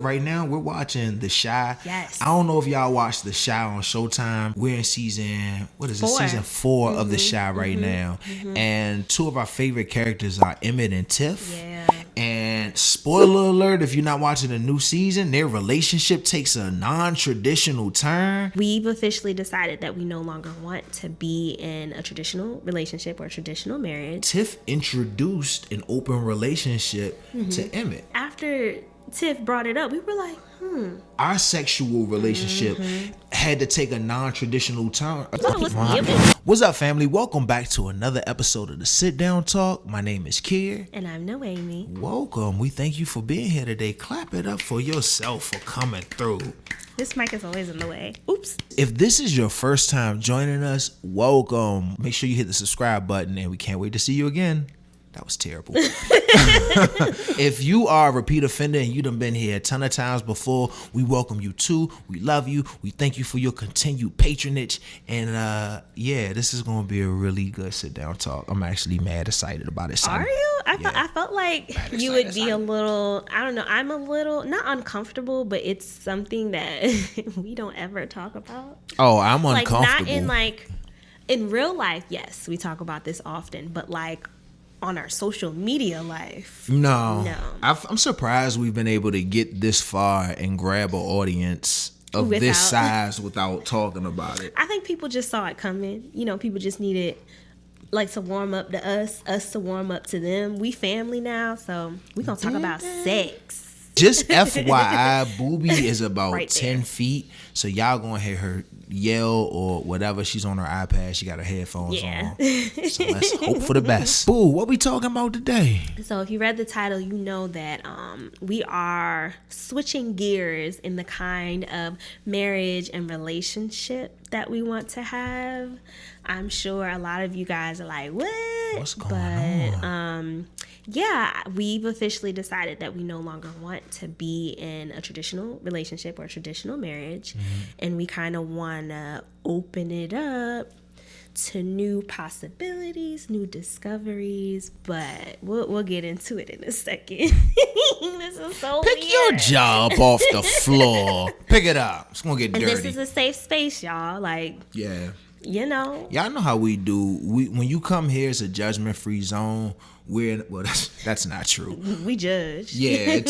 Right now, we're watching The Chi. Yes. I don't know if y'all watched The Chi on Showtime. We're in season 4 of The Chi right now. And two of our favorite characters are Emmett and Tiff. Yeah. And spoiler alert, if you're not watching the new season, their relationship takes a non-traditional turn. We've officially decided that we no longer want to be in a traditional relationship or a traditional marriage. Tiff introduced an open relationship to Emmett. After Tiff brought it up, we were like, Our sexual relationship had to take a non-traditional turn. What's up, family? Welcome back to another episode of the Sitdown Talk. My name is Kier. And I'm Noémie. Welcome. We thank you for being here today. Clap it up for yourself for coming through. This mic is always in the way. Oops. If this is your first time joining us, welcome. Make sure you hit the subscribe button, and we can't wait to see you again. That was terrible. If you are a repeat offender and you done been here a ton of times before, we welcome you too. We love you. We thank you for your continued patronage. And this is going to be a really good sit down talk. I'm actually mad excited about it. Are you? I felt like you would be a little, I don't know, I'm a little, not uncomfortable, but it's something that we don't ever talk about. Oh, I'm uncomfortable. Not in real life, yes, we talk about this often, but like, on our social media life. No. I'm surprised we've been able to get this far and grab an audience of this size without talking about it. I think people just saw it coming. You know, people just needed like to warm up to us to warm up to them. We family now, so we're going to talk about sex. Just FYI, Booby is about 10 feet, so y'all going to hear her yell or whatever. She's on her iPad. She got her headphones on. So let's hope for the best. Boo, what we talking about today? So if you read the title, you know that we are switching gears in the kind of marriage and relationship that we want to have. I'm sure a lot of you guys are like, what? What's going on? Yeah, we've officially decided that we no longer want to be in a traditional relationship or a traditional marriage. And we kind of want to open it up to new possibilities, new discoveries, but we'll get into it in a second. This is so Pick weird. your job off the floor. Pick it up. It's going to get dirty. And this is a safe space, y'all. Like, yeah. You know. Y'all know how we do. When you come here, it's a judgment-free zone. That's not true. We judge. Yeah,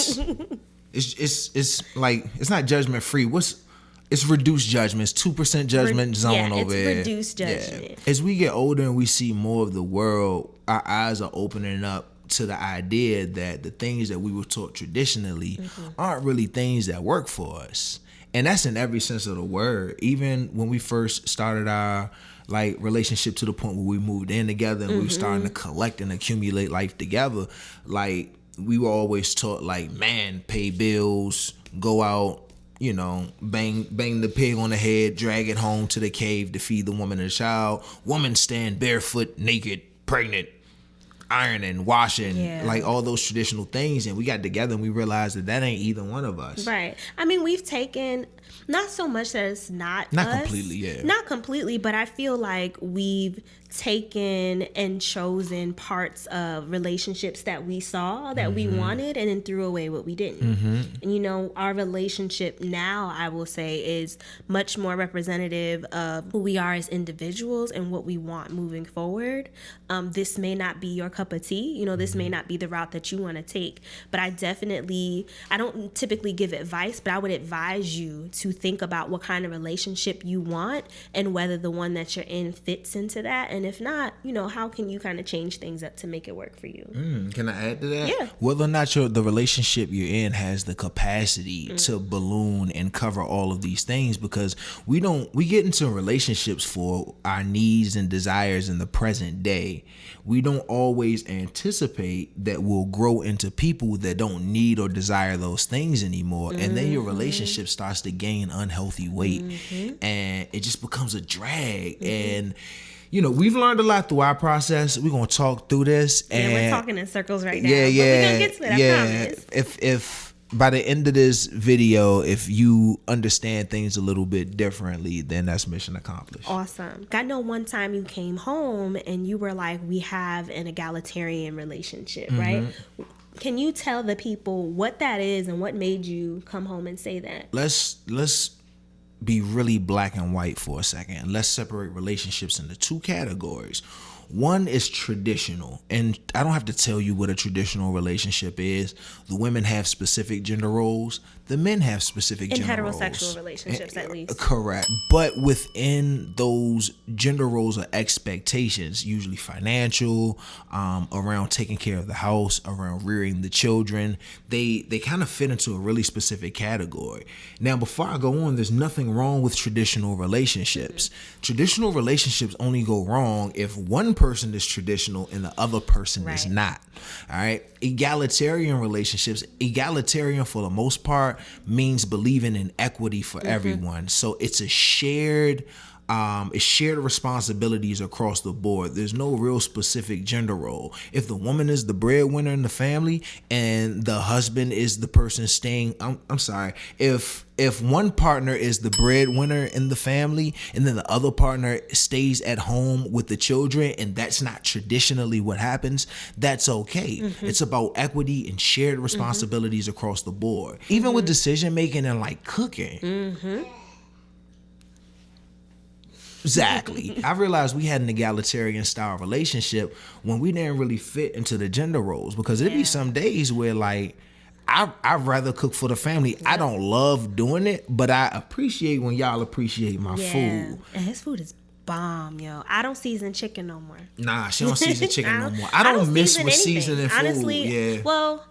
it's like, it's not judgment-free. It's reduced judgment. It's 2% judgment zone over here. Yeah, it's reduced judgment. Yeah. As we get older and we see more of the world, our eyes are opening up to the idea that the things that we were taught traditionally aren't really things that work for us. And that's in every sense of the word. Even when we first started our relationship to the point where we moved in together and we were starting to collect and accumulate life together, like we were always taught man, pay bills, go out, you know, bang the pig on the head, drag it home to the cave to feed the woman and the child. Woman stand barefoot, naked, pregnant, ironing, washing, like all those traditional things. And we got together and we realized that ain't either one of us. Right. I mean, we've taken, not so much that it's not us, completely, yeah. Not completely, but I feel like we've taken and chosen parts of relationships that we saw that we wanted and then threw away what we didn't. And you know, our relationship now, I will say, is much more representative of who we are as individuals and what we want moving forward. This may not be your cup of tea, you know, this may not be the route that you want to take, but I don't typically give advice, but I would advise you to think about what kind of relationship you want and whether the one that you're in fits into that. And if not, you know, how can you kind of change things up to make it work for you? Can I add to that? Yeah. Whether or not the relationship you're in has the capacity to balloon and cover all of these things, because we get into relationships for our needs and desires in the present day. We don't always anticipate that we'll grow into people that don't need or desire those things anymore. And then your relationship starts to gain unhealthy weight and it just becomes a drag. And you know, we've learned a lot through our process. We're gonna talk through this, and we're talking in circles right now. Yeah, but we're gonna get to it. I promise. If by the end of this video, if you understand things a little bit differently, then that's mission accomplished. Awesome. I know one time you came home and you were like, "We have an egalitarian relationship, right?" Can you tell the people what that is and what made you come home and say that? Let's be really black and white for a second. Let's separate relationships into two categories. One is traditional, and I don't have to tell you what a traditional relationship is. The women have specific gender roles. The men have specific gender roles. In heterosexual relationships, at least. Correct. But within those gender roles or expectations, usually financial, around taking care of the house, around rearing the children, they kind of fit into a really specific category. Now, before I go on, there's nothing wrong with traditional relationships. Mm-hmm. Traditional relationships only go wrong if one person is traditional and the other person is not. All right. Egalitarian relationships, egalitarian for the most part means believing in equity for everyone. So it's a shared responsibilities across the board. There's no real specific gender role. If the woman is the breadwinner in the family and the husband is the person staying, if one partner is the breadwinner in the family and then the other partner stays at home with the children and that's not traditionally what happens, that's okay. Mm-hmm. It's about equity and shared responsibilities across the board. Even with decision making and like cooking. Mm-hmm. Exactly. I realized we had an egalitarian style relationship when we didn't really fit into the gender roles, because it'd be some days where like I'd rather cook for the family. I don't love doing it, but I appreciate when y'all appreciate my food. And his food is bomb, yo. I don't season chicken no more. Nah, she don't season chicken no more. I don't miss with seasoning food. Honestly, well,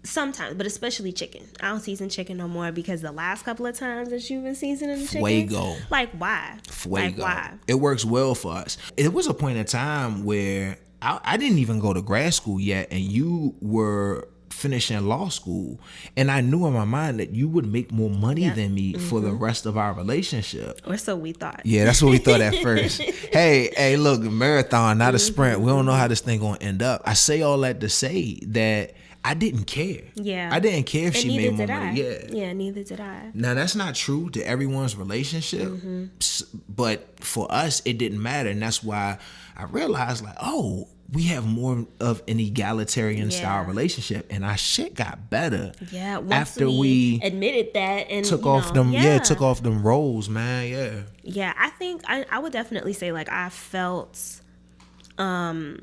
sometimes, but especially chicken. I don't season chicken no more because the last couple of times that you've been seasoning chicken, Fuego. Like why? Fuego. Like why? It works well for us. It was a point in time where I didn't even go to grad school yet, and you were finishing law school, and I knew in my mind that you would make more money than me for the rest of our relationship. Or so we thought. Yeah, that's what we thought at first. Hey, look, marathon, not a sprint. We don't know how this thing gonna end up. I say all that to say that I didn't care. Yeah. I didn't care if she made more money. Yeah, neither did I. Now, that's not true to everyone's relationship, but for us, it didn't matter. And that's why I realized, like, oh, we have more of an egalitarian style relationship, and our shit got better. Yeah, once after we admitted that and took off them roles, man. Yeah. Yeah, I think I would definitely say like I felt a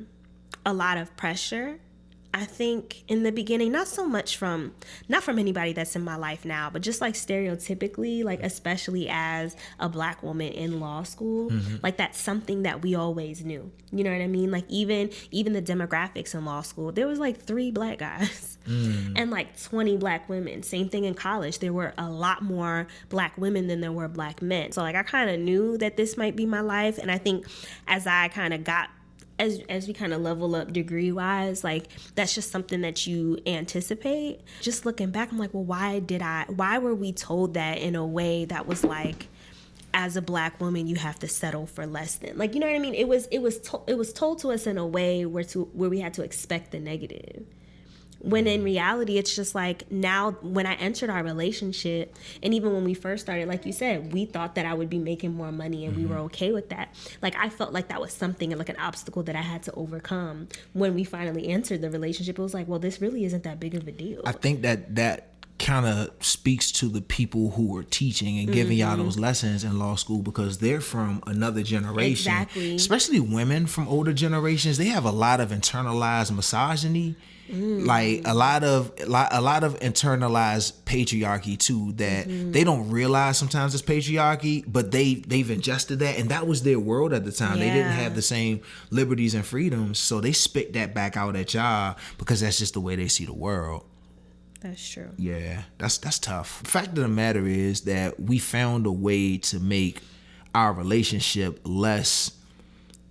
lot of pressure. I think in the beginning, not from anybody that's in my life now, but just like stereotypically, like especially as a black woman in law school, like that's something that we always knew. You know what I mean? Like even the demographics in law school, there was like 3 black guys and like 20 black women. Same thing in college. There were a lot more black women than there were black men. So like I kind of knew that this might be my life. And I think as I kind of got as we kind of level up degree wise, like that's just something that you anticipate. Just looking back, I'm like, well, why were we told that in a way that was like, as a black woman, you have to settle for less than, like, you know what I mean? It was told to us in a way where we had to expect the negative. When in reality, it's just like now when I entered our relationship, and even when we first started, like you said, we thought that I would be making more money and we were okay with that. Like I felt like that was something, like an obstacle that I had to overcome. When we finally entered the relationship, it was like, well, this really isn't that big of a deal. I think that kind of speaks to the people who were teaching and giving y'all those lessons in law school, because they're from another generation. Exactly. Especially women from older generations, they have a lot of internalized misogyny. Like a lot of internalized patriarchy too, that they don't realize sometimes it's patriarchy, but they've ingested that, and that was their world at the time. They didn't have the same liberties and freedoms, so they spit that back out at y'all because that's just the way they see the world. That's true. Yeah, that's tough. The fact of the matter is that we found a way to make our relationship less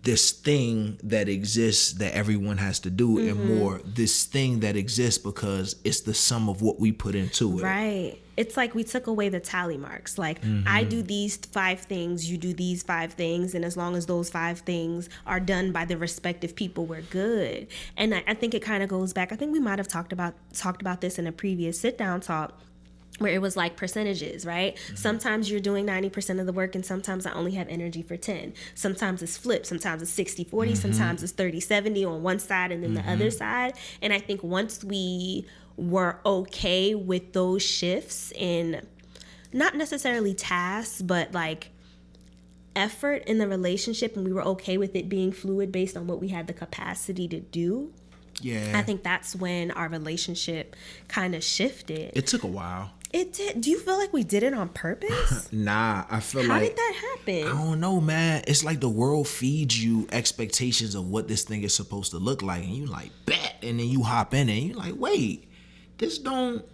this thing that exists that everyone has to do, and more this thing that exists because it's the sum of what we put into it. Right. It's like we took away the tally marks. Like I do these 5 things, you do these 5 things, and as long as those 5 things are done by the respective people, we're good. And I think it kind of goes back. I think we might have talked about this in a previous Sitdown Talk, where it was like percentages, right? Sometimes you're doing 90% of the work and sometimes I only have energy for 10. Sometimes it's flipped. Sometimes it's 60-40. Sometimes it's 30-70 on one side and then the other side. And I think once we were okay with those shifts in not necessarily tasks, but like effort in the relationship, and we were okay with it being fluid based on what we had the capacity to do, I think that's when our relationship kind of shifted. It took a while. It did. Do you feel like we did it on purpose? Nah, I feel How like... did that happen? I don't know, man. It's like the world feeds you expectations of what this thing is supposed to look like, and you like, bet, and then you hop in and you're like, wait, this don't...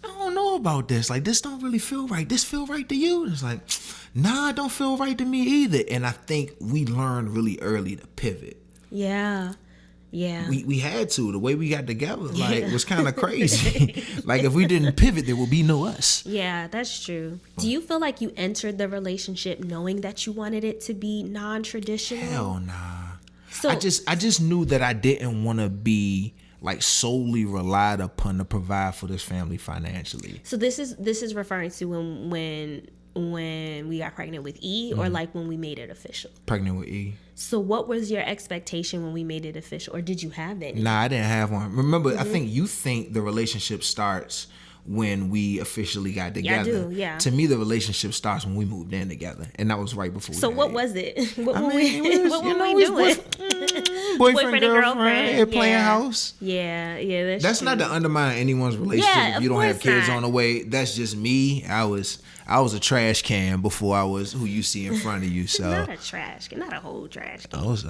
I don't know about this. Like, this don't really feel right. This feel right to you? And it's like, nah, it don't feel right to me either. And I think we learned really early to pivot. Yeah. We had to. The way we got together, like, was kind of crazy. Like, if we didn't pivot, there would be no us. Yeah, that's true. Do you feel like you entered the relationship knowing that you wanted it to be non-traditional? Hell nah. So I just knew that I didn't want to be like solely relied upon to provide for this family financially. So this is referring to when we got pregnant with E, or like when we made it official? Pregnant with E. So what was your expectation when we made it official, or did you have any? Nah, I didn't have one. Remember, I think you think the relationship starts when we officially got together. Yeah, I do, yeah. To me, the relationship starts when we moved in together, and that was right before. So what was it? What were we doing? Boyfriend and girlfriend, playing house. Yeah, that's not to undermine anyone's relationship if you don't have kids on the way. That's just me. I was a trash can before I was who you see in front of you. So not a trash can, not a whole trash can. I was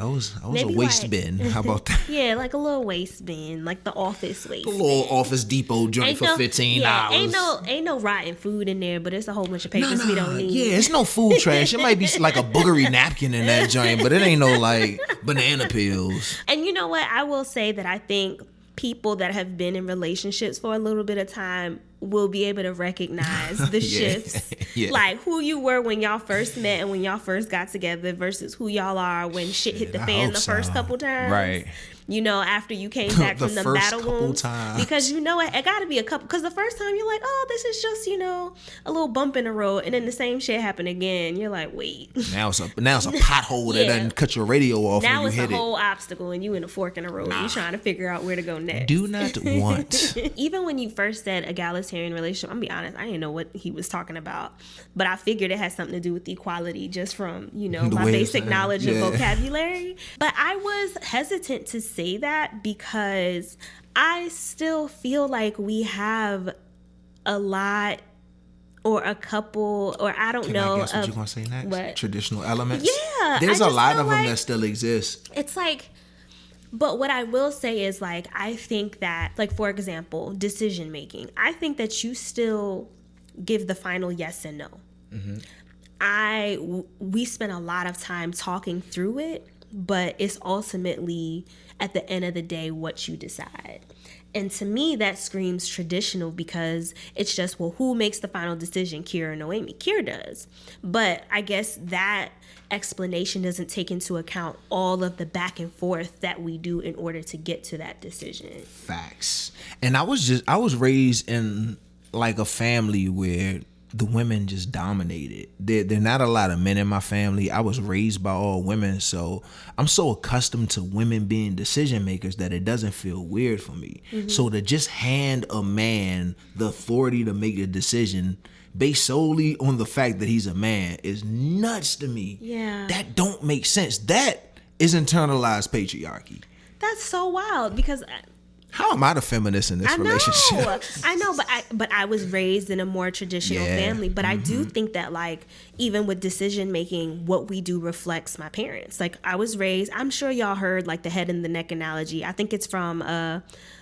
Maybe a waste bin. How about that? Yeah, like a little waste bin, like the office waste. A little Office Depot joint for $15. Ain't no rotten food in there, but it's a whole bunch of papers we don't need. Yeah, it's no food trash. It might be like a boogery napkin in that joint, but it ain't no like banana peels. And you know what? I will say that I think people that have been in relationships for a little bit of time will be able to recognize the shifts. Like who you were when y'all first met and when y'all first got together versus who y'all are when shit hit the fan the first couple times. Right. You know, after you came back from the battle wounds. Because you know it got to be a couple. Because the first time you're like, oh, this is just, you know, a little bump in the road. And then the same shit happened again. You're like, wait. Now it's a pothole that doesn't cut your radio off now when you hit it. Now it's a whole obstacle and you in a fork in the road. You're trying to figure out where to go next. Do not want. Even when you first said egalitarian relationship, I'm going to be honest, I didn't know what he was talking about. But I figured it had something to do with equality just from, you know, my basic knowledge of vocabulary. But I was hesitant to say that because I still feel like we have a lot or a couple, or I don't know. I guess what you're going to say next? What? Traditional elements? Yeah. There's a lot of them that still exist. It's like, but what I will say is like, I think that, like, for example, decision making, I think that you still give the final yes and no. We spent a lot of time talking through it, but it's ultimately at the end of the day what you decide. And to me, that screams traditional because it's just, well, who makes the final decision, Kier or Noémie? Kier does. But I guess that explanation doesn't take into account all of the back and forth that we do in order to get to that decision. Facts. And I was raised in like a family where the women just dominated. There are not a lot of men in my family. I was raised by all women, so I'm so accustomed to women being decision makers that it doesn't feel weird for me. So to just hand a man the authority to make a decision based solely on the fact that he's a man is nuts to me. Yeah. That don't make sense. That is internalized patriarchy. That's so wild because how am I the feminist in this relationship? I know, but I was raised in a more traditional family. But I do think that, like, even with decision making, what we do reflects my parents. Like, I was raised, I'm sure y'all heard like the head and the neck analogy. I think it's from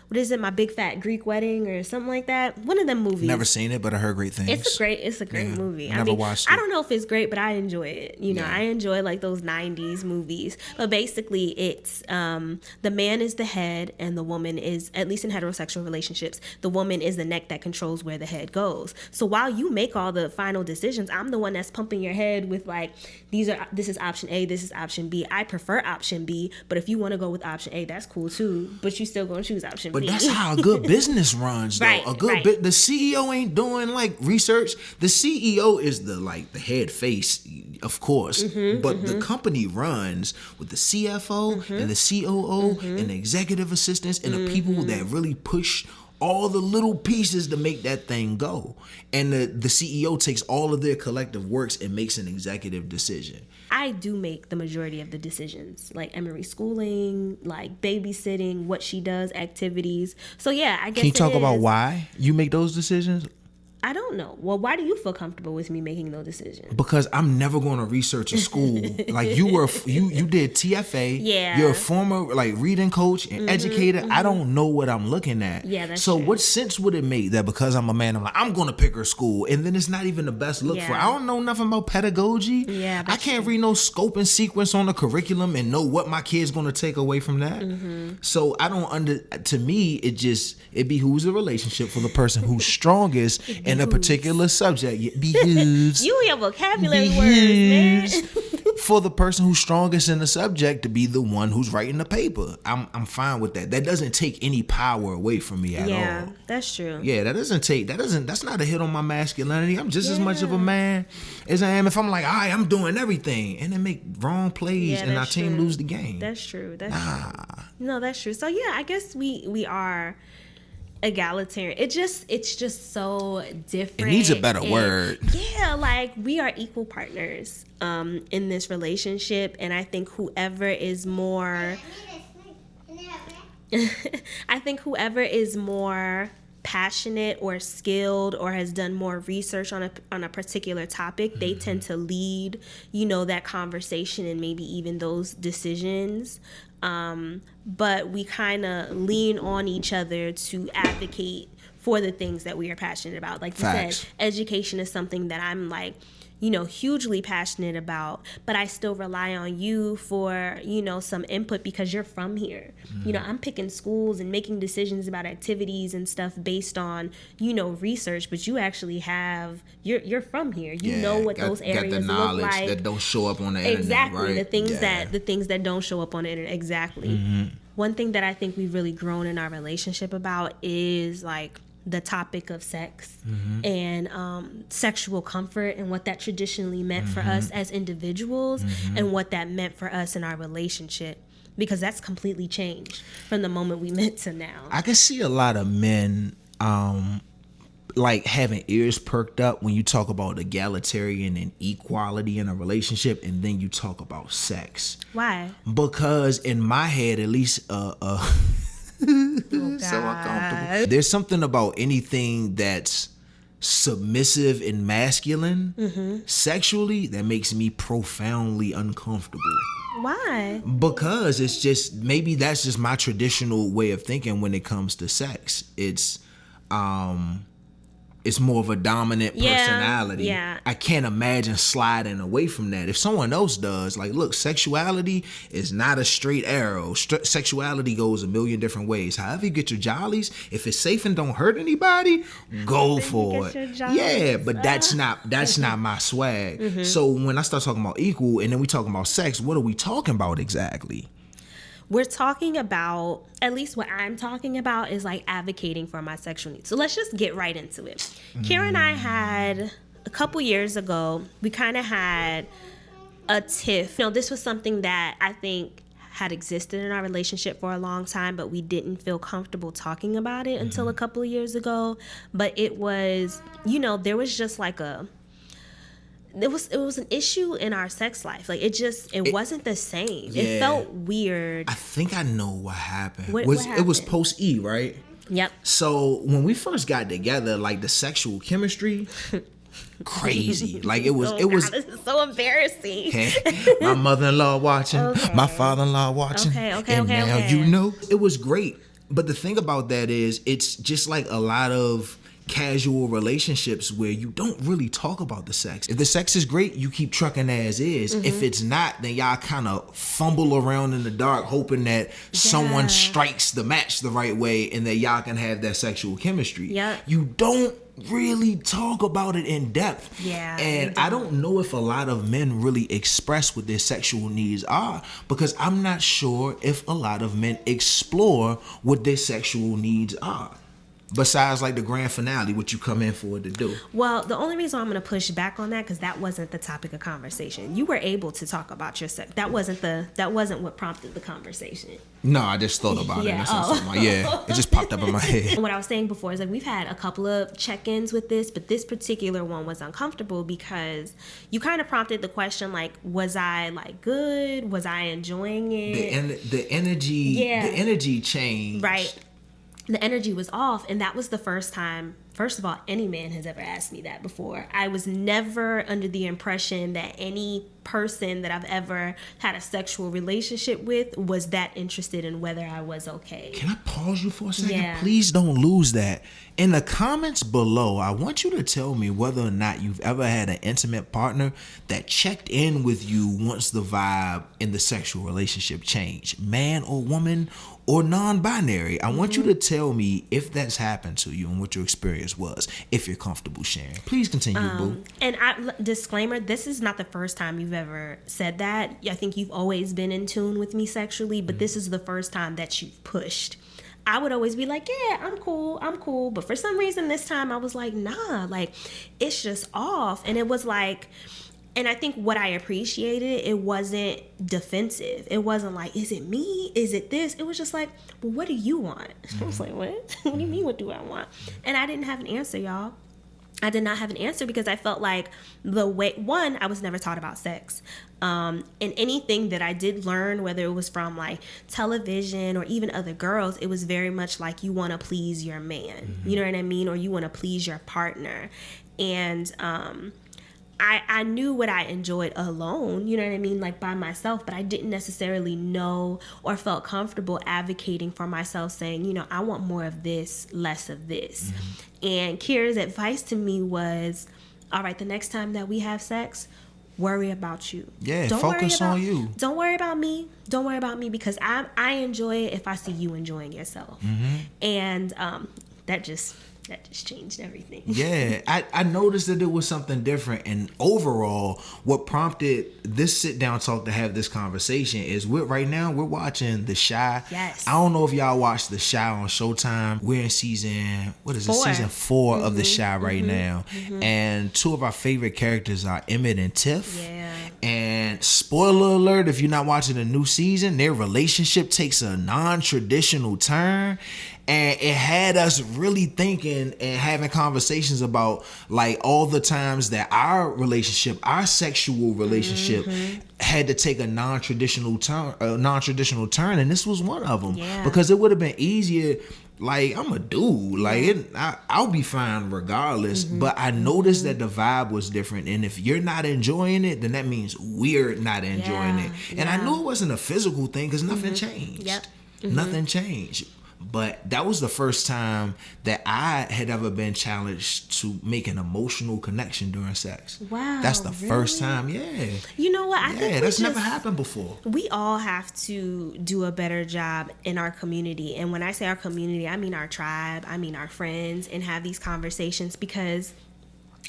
what is it, My Big Fat Greek Wedding or something like that. One of them movies. Never seen it, but I heard great things. It's a great movie. Never watched it. I don't know if it's great, but I enjoy it. You know, I enjoy like those 90s movies. But basically it's the man is the head and the woman is, at least in heterosexual relationships, the woman is the neck that controls where the head goes. So while you make all the final decisions, I'm the one that's pumping your head with like, this is option A, this is option B. I prefer option B, but if you want to go with option A, that's cool too. But you still gonna choose option B. But that's how a good business runs, though. Right, A good the CEO ain't doing like research. The CEO is the head face, of course. But the company runs with the CFO and the COO and the executive assistants and the people that really push all the little pieces to make that thing go. And the CEO takes all of their collective works and makes an executive decision. I do make the majority of the decisions, like Emery's schooling, like babysitting, what she does, activities. So yeah, I guess. Can you talk about why you make those decisions? I don't know. Well, why do you feel comfortable with me making those decisions? Because I'm never going to research a school. Like you did TFA. Yeah. You're a former reading coach and educator. I don't know what I'm looking at. Yeah, that's so true. What sense would it make that because I'm a man, I'm going to pick her school, and then it's not even the best look for her? I don't know nothing about pedagogy. Yeah, I can't read no scope and sequence on the curriculum and know what my kid's going to take away from that. So I don't to me, it behooves a relationship for the person who's strongest in a particular subject. It behooves. You and your vocabulary words, man. For the person who's strongest in the subject to be the one who's writing the paper. I'm fine with that. That doesn't take any power away from me at all. Yeah, that's true. Yeah, that's not a hit on my masculinity. I'm just as much of a man as I am if I'm like, all right, I'm doing everything and then make wrong plays and our team lose the game. That's true. That's true. No, that's true. So yeah, I guess we are egalitarian. It's just so different. It needs a better word. Yeah, like we are equal partners in this relationship, and I think whoever is more passionate or skilled or has done more research on a particular topic, they tend to lead, that conversation and maybe even those decisions. But we kind of lean on each other to advocate for the things that we are passionate about. Like you said, education is something that I'm hugely passionate about, but I still rely on you for, some input because you're from here. I'm picking schools and making decisions about activities and stuff based on, research, but you actually you're from here. You know what those areas got the knowledge look like. that don't show up on the internet, exactly, right? The things that don't show up on the internet. Exactly. One thing that I think we've really grown in our relationship about is the topic of sex and sexual comfort and what that traditionally meant for us as individuals and what that meant for us in our relationship, because that's completely changed from the moment we met to now. I can see a lot of men having ears perked up when you talk about egalitarian and equality in a relationship, and then you talk about sex. Why? Because in my head, at least, so uncomfortable. There's something about anything that's submissive and masculine sexually that makes me profoundly uncomfortable. Why? Because it's just, maybe that's just my traditional way of thinking when it comes to sex. It's more of a dominant personality. Yeah. I can't imagine sliding away from that. If someone else does, look, sexuality is not a straight arrow. Sexuality goes a million different ways. However you get your jollies, if it's safe and don't hurt anybody, go for it. Yeah, but that's not my swag. So when I start talking about equal and then we talking about sex, what are we talking about exactly? We're talking about, at least what I'm talking about, is advocating for my sexual needs. So let's just get right into it. Kier and I had, a couple years ago, we kind of had a tiff. This was something that I think had existed in our relationship for a long time, but we didn't feel comfortable talking about it until a couple of years ago. But it was, there was just it was an issue in our sex life. It wasn't the same. Yeah. It felt weird. I think I know what happened. What happened? It was post E, right? Yep. So when we first got together, the sexual chemistry, crazy. It was. This is so embarrassing. My mother-in-law watching, my father-in-law watching. Okay. It was great. But the thing about that is, it's just a lot of casual relationships where you don't really talk about the sex. If the sex is great, you keep trucking as is. If it's not, then y'all kind of fumble around in the dark hoping that someone strikes the match the right way and that y'all can have that sexual chemistry. Yeah. You don't really talk about it in depth. Yeah. And I don't know if a lot of men really express what their sexual needs are, because I'm not sure if a lot of men explore what their sexual needs are. Besides, like, the grand finale, what you come in for to do. Well, the only reason I'm going to push back on that, because that wasn't the topic of conversation. You were able to talk about your sex. That wasn't what prompted the conversation. No, I just thought about it. That's not something it just popped up in my head. And what I was saying before is, like, we've had a couple of check-ins with this, but this particular one was uncomfortable because you kind of prompted the question, like, was I, like, good? Was I enjoying it? The energy changed. Right. The energy was off, and that was the first time, first of all, any man has ever asked me that before. I was never under the impression that any person that I've ever had a sexual relationship with was that interested in whether I was okay. Can I pause you for a second? Yeah. Please don't lose that. In the comments below, I want you to tell me whether or not you've ever had an intimate partner that checked in with you once the vibe in the sexual relationship changed. Man or woman or non-binary. I want you to tell me if that's happened to you and what your experience was, if you're comfortable sharing. Please continue, boo. And disclaimer, this is not the first time you've ever said that. I think you've always been in tune with me sexually, but this is the first time that you've pushed. I would always be like, yeah, I'm cool. But for some reason this time I was like, nah, like, it's just off. And it was like, and I think what I appreciated, it wasn't defensive. It wasn't like, is it me? Is it this? It was just like, well, what do you want? I was like, what? What do you mean, what do I want? And I didn't have an answer, y'all. I did not have an answer because I felt like I was never taught about sex. And anything that I did learn, whether it was from like television or even other girls, it was very much like, you want to please your man. You know what I mean? Or you want to please your partner. And I knew what I enjoyed alone, you know what I mean, like by myself, but I didn't necessarily know or felt comfortable advocating for myself, saying, you know, I want more of this, less of this. And Kier's advice to me was, all right, the next time that we have sex, worry about you. Yeah, focus on you. Don't worry about me. Don't worry about me, because I enjoy it if I see you enjoying yourself. And that just changed everything. Yeah, I noticed that it was something different. And overall, what prompted this sit-down talk to have this conversation is right now we're watching The Chi. Yes. I don't know if y'all watched The Chi on Showtime. We're in season 4 of The Chi right now. And two of our favorite characters are Emmett and Tiff. Yeah. And spoiler alert, if you're not watching the new season, their relationship takes a non-traditional turn. And it had us really thinking and having conversations about like all the times that our sexual relationship had to take a non-traditional turn, and this was one of them. Yeah. Because it would have been easier. Like, I'm a dude. Like, I'll be fine regardless. But I noticed that the vibe was different. And if you're not enjoying it, then that means we're not enjoying it. And I knew it wasn't a physical thing because nothing changed. Nothing changed. But that was the first time that I had ever been challenged to make an emotional connection during sex. Wow. That's the first time, yeah. You know what? I think that's never happened before. We all have to do a better job in our community. And when I say our community, I mean our tribe, I mean our friends, and have these conversations, because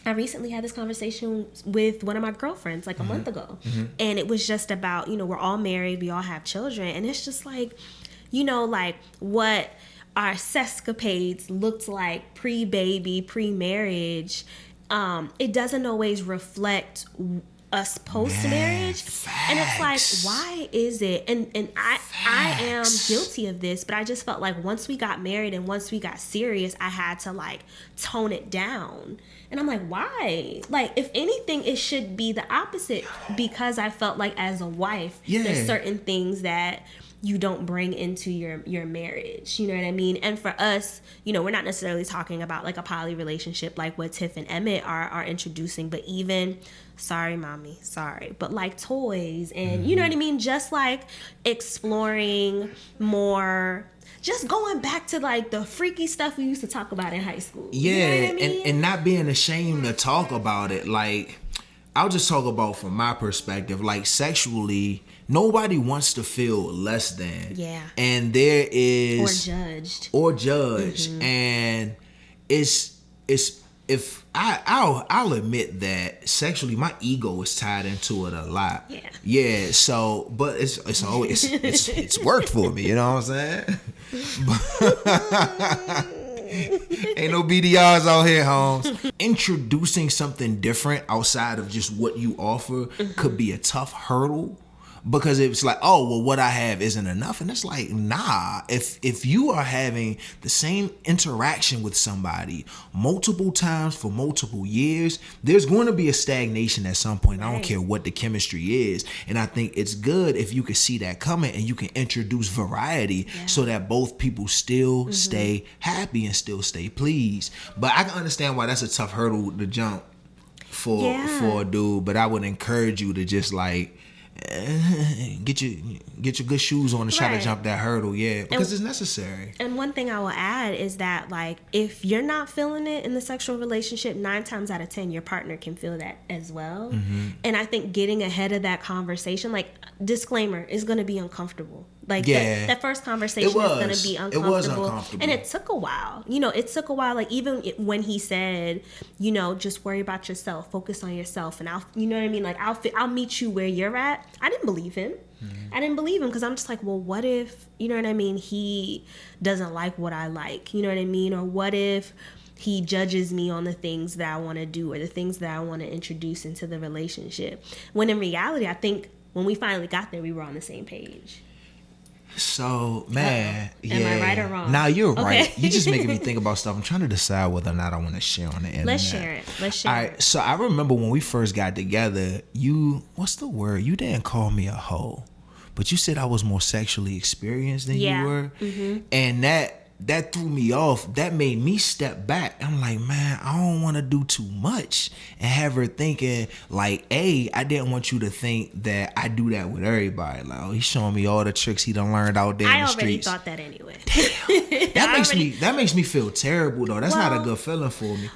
I recently had this conversation with one of my girlfriends like a month ago. And it was just about, you know, we're all married, we all have children, and it's just like, you know, like what our sexcapades looked like pre-baby, pre-marriage, it doesn't always reflect us post-marriage. And it's like, why is it? And I am guilty of this, but I just felt like once we got married and once we got serious, I had to like tone it down. And I'm like, why? Like, if anything, it should be the opposite, because I felt like as a wife, there's certain things that you don't bring into your marriage, you know what I mean? And for us, you know, we're not necessarily talking about like a poly relationship like what Tiff and Emmett are introducing, but even, sorry mommy, sorry, but like toys and you know what I mean? Just like exploring more, just going back to like the freaky stuff we used to talk about in high school. Yeah, you know what I mean? and not being ashamed to talk about it. Like, I'll just talk about from my perspective, like sexually, nobody wants to feel less than. Yeah. And there is Or judged. And it's if I'll admit that sexually my ego is tied into it a lot. Yeah. So, but it's always it's worked for me. You know what I'm saying? Ain't no BDRs out here, Holmes. Introducing something different outside of just what you offer could be a tough hurdle. Because it's like, oh, well, what I have isn't enough. And it's like, nah, if you are having the same interaction with somebody multiple times for multiple years, there's going to be a stagnation at some point. Right. I don't care what the chemistry is. And I think it's good if you can see that coming and you can introduce variety so that both people still stay happy and still stay pleased. But I can understand why that's a tough hurdle to jump for a dude. But I would encourage you to just like, get your good shoes on and try to jump that hurdle, because it's necessary. And one thing I will add is that, like, if you're not feeling it in the sexual relationship, 9 times out of 10 your partner can feel that as well. And I think getting ahead of that conversation, like, disclaimer, is going to be uncomfortable. Like, that first conversation is going to be uncomfortable. It was uncomfortable. And it took a while. You know, it took a while. Like, even when he said, you know, just worry about yourself, focus on yourself, and you know what I mean? Like, I'll meet you where you're at. I didn't believe him. I didn't believe him because I'm just like, well, what if, you know what I mean, he doesn't like what I like? You know what I mean? Or what if he judges me on the things that I want to do or the things that I want to introduce into the relationship? When in reality, I think when we finally got there, we were on the same page. So, man, Am I right or wrong? Nah, you're right. You just making me think about stuff. I'm trying to decide whether or not I want to share on the internet. Let's share it. All right, so I remember when we first got together, what's the word? You didn't call me a hoe, but you said I was more sexually experienced than you were. And that threw me off. That made me step back. I'm like, man, I don't want to do too much and have her thinking like, I didn't want you to think that I do that with everybody. Like, oh, he's showing me all the tricks he done learned out there in the streets. I already thought that anyway. Damn. That makes me feel terrible though. That's not a good feeling for me.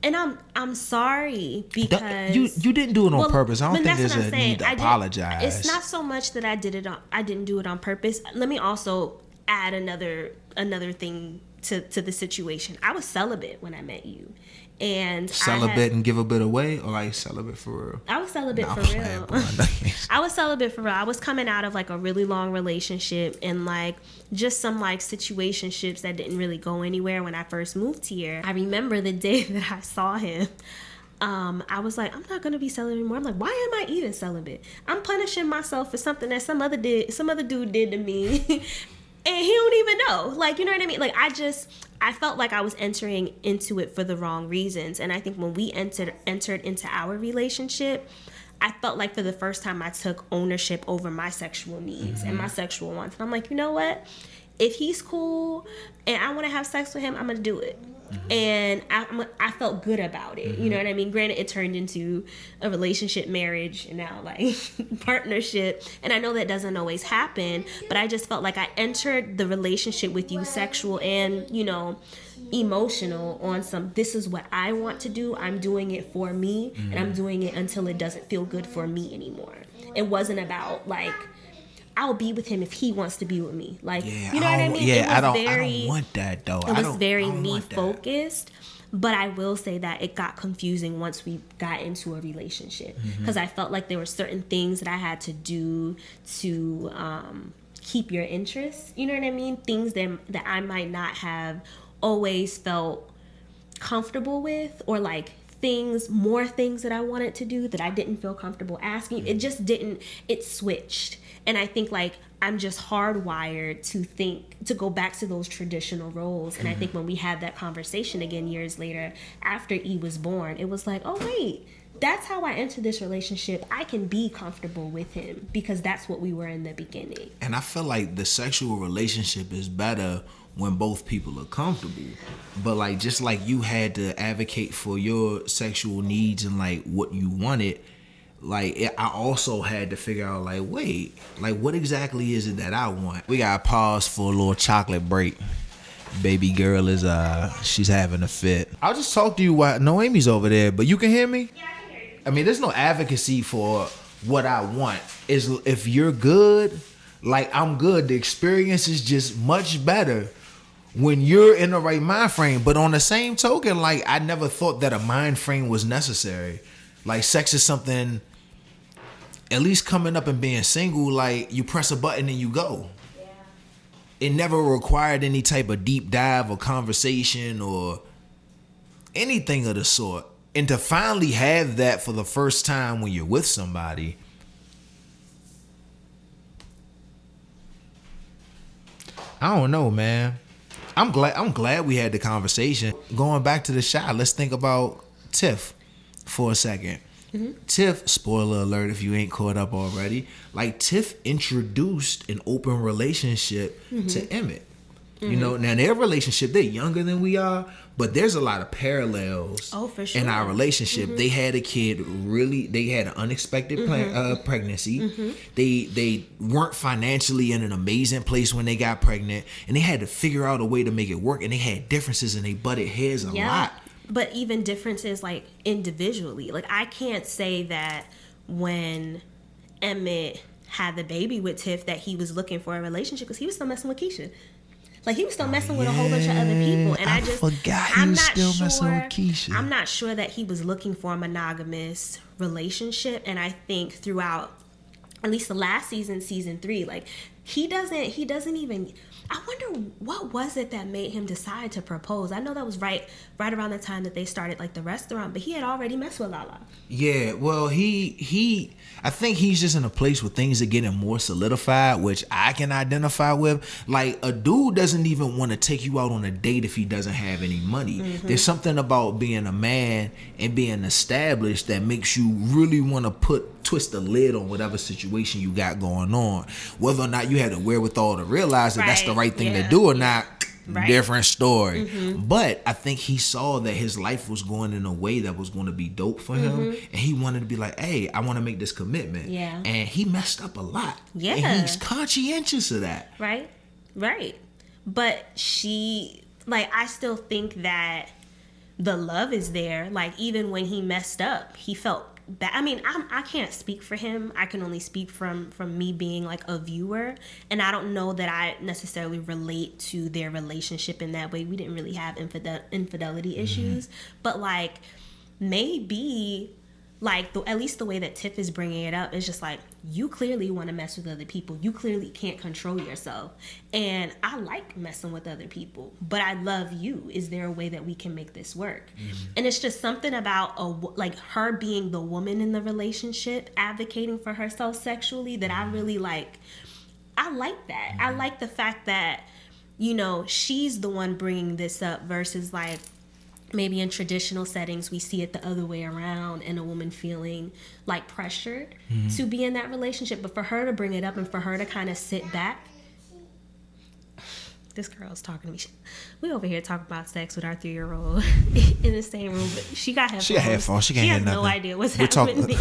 And I'm sorry because you didn't do it on purpose. I don't think there's a need to apologize. It's not so much that I didn't do it on purpose. Let me also add another thing to the situation. I was celibate when I met you. And celibate and give a bit away, or like celibate for real? I was celibate for real. I was celibate for real. I was coming out of like a really long relationship and like just some like situationships that didn't really go anywhere when I first moved here. I remember the day that I saw him. I was like, I'm not gonna be celibate anymore. I'm like, why am I even celibate? I'm punishing myself for something that some other dude did to me. And he don't even know. Like, you know what I mean? Like, I felt like I was entering into it for the wrong reasons. And I think when we entered into our relationship, I felt like for the first time I took ownership over my sexual needs and my sexual wants. And I'm like, you know what? If he's cool and I want to have sex with him, I'm going to do it. And I felt good about it. You know what I mean? Granted, it turned into a relationship, marriage, and now like partnership. And I know that doesn't always happen, but I just felt like I entered the relationship with you, sexual and, you know, emotional, on some, this is what I want to do. I'm doing it for me, and I'm doing it until it doesn't feel good for me anymore. It wasn't about like, I'll be with him if he wants to be with me. Like, you know what I mean? Yeah, I don't want that though. It was very me focused. But I will say that it got confusing once we got into a relationship. Because I felt like there were certain things that I had to do to keep your interest. You know what I mean? Things that I might not have always felt comfortable with, or like more things that I wanted to do that I didn't feel comfortable asking. It just didn't, it switched. And I think like I'm just hardwired to go back to those traditional roles. And I think when we had that conversation again years later after E was born, it was like, oh wait, that's how I entered this relationship. I can be comfortable with him because that's what we were in the beginning. And I feel like the sexual relationship is better when both people are comfortable. But like, just like you had to advocate for your sexual needs and like what you wanted, like I also had to figure out like, wait, like what exactly is it that I want? We got to pause for a little chocolate break. Baby girl is she's having a fit. I'll just talk to you while Noémie's over there, but you can hear me? Yeah, I can hear you. I mean, there's no advocacy for what I want. Is if you're good, like I'm good. The experience is just much better when you're in the right mind frame. But on the same token, like, I never thought that a mind frame was necessary. Like, sex is something, at least coming up and being single, like, you press a button and you go. Yeah. It never required any type of deep dive or conversation or anything of the sort. And to finally have that for the first time when you're with somebody, I don't know, man. I'm glad we had the conversation. Going back to the shot, let's think about Tiff for a second. Mm-hmm. Tiff, spoiler alert if you ain't caught up already, like, Tiff introduced an open relationship to Emmett. You know, now their relationship, they're younger than we are, but there's a lot of parallels for sure. in our relationship. They had a kid, they had an unexpected pregnancy. They weren't financially in an amazing place when they got pregnant, and they had to figure out a way to make it work, and they had differences and they butted heads a lot. But even differences, like, individually. Like, I can't say that when Emmett had the baby with Tiff that he was looking for a relationship, because he was still messing with Keisha. Like, he was still messing with a whole bunch of other people. And I forgot he was still messing with Keisha. I'm not sure that he was looking for a monogamous relationship. And I think throughout, at least the last season, season 3, like, he doesn't even, I wonder what was it that made him decide to propose. I know that was right around the time that they started, like, the restaurant, but he had already messed with Lala. Yeah, well, I think he's just in a place where things are getting more solidified, which I can identify with. Like, a dude doesn't even want to take you out on a date if he doesn't have any money. There's something about being a man and being established that makes you really want to twist the lid on whatever situation you got going on. Whether or not you had the wherewithal to realize that that's the right thing to do or not, different story. But I think he saw that his life was going in a way that was going to be dope for him, and he wanted to be like, hey, I want to make this commitment. And he messed up a lot. And he's conscientious of that. Right. But I still think that the love is there. Like, even when he messed up, he felt bad. I mean, I can't speak for him. I can only speak from me being, like, a viewer, and I don't know that I necessarily relate to their relationship in that way. We didn't really have infidelity issues, but, like, maybe, like, at least the way that Tiff is bringing it up is just like, you clearly want to mess with other people. You clearly can't control yourself. And I like messing with other people, but I love you. Is there a way that we can make this work? And it's just something about, like, her being the woman in the relationship, advocating for herself sexually, that I really like. I like that. I like the fact that, you know, she's the one bringing this up versus, like, maybe in traditional settings we see it the other way around and a woman feeling, like, pressured to be in that relationship. But for her to bring it up and for her to kind of sit back. This girl's talking to me. We over here talking about sex with our 3-year-old in the same room, but she got headphones. She got headphones. She can't hear nothing. She has no idea what's happening.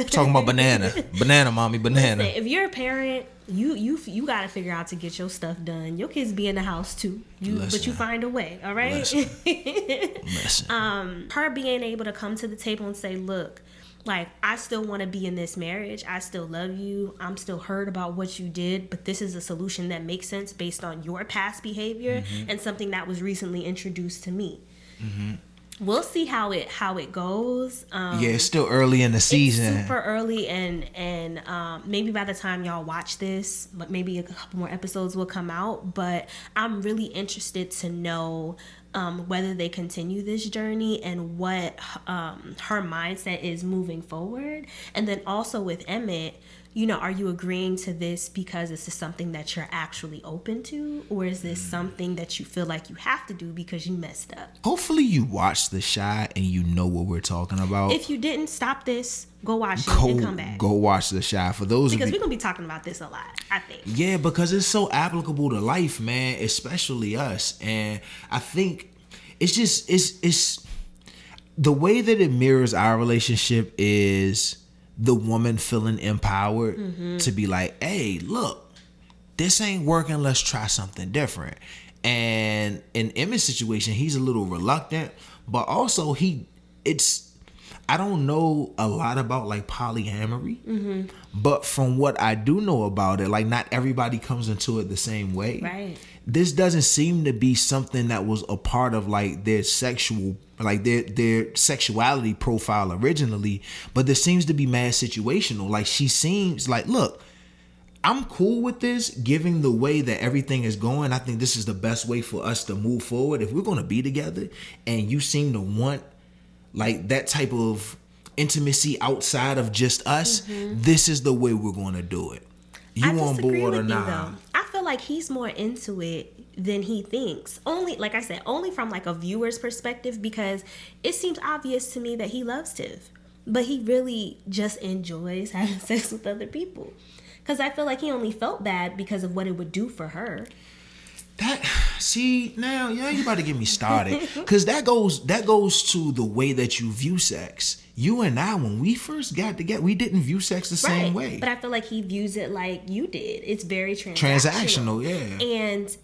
Talking about banana, mommy, banana. Listen, if you're a parent, you got to figure out to get your stuff done. Your kids be in the house too, but you find a way. All right. Listen. Her being able to come to the table and say, "Look, like, I still want to be in this marriage. I still love you. I'm still hurt about what you did, but this is a solution that makes sense based on your past behavior and something that was recently introduced to me." We'll see how it goes. It's still early in the season. It's super early, and maybe by the time y'all watch this, but maybe a couple more episodes will come out. But I'm really interested to know whether they continue this journey and what her mindset is moving forward. And then also with Emmett, you know, are you agreeing to this because this is something that you're actually open to? Or is this something that you feel like you have to do because you messed up? Hopefully you watch The Shy and you know what we're talking about. If you didn't, stop this, go watch it and come back. Go watch The Shy. For those because we're going to be talking about this a lot, I think. Yeah, because it's so applicable to life, man, especially us. And I think it's just, it's the way that it mirrors our relationship is the woman feeling empowered to be like, hey, look, this ain't working. Let's try something different. And in Emmett's situation, he's a little reluctant, but also I don't know a lot about, like, polyamory, but from what I do know about it, like, not everybody comes into it the same way. Right. this doesn't seem to be something that was a part of like their sexual, like their sexuality profile originally, but this seems to be mad situational. Like she seems like, look, I'm cool with this, given the way that everything is going. I think this is the best way for us to move forward. If we're going to be together and you seem to want like that type of intimacy outside of just us, this is the way we're going to do it. You on board or not? I feel like he's more into it than he thinks. Only, like I said, only from like a viewer's perspective, because it seems obvious to me that he loves Tiff, but he really just enjoys having sex with other people. Because I feel like he only felt bad because of what it would do for her. Now, you about to get me started. Because that goes to the way that you view sex. You and I, when we first got together, we didn't view sex the same way. But I feel like he views it like you did. It's very transactional. Yeah. And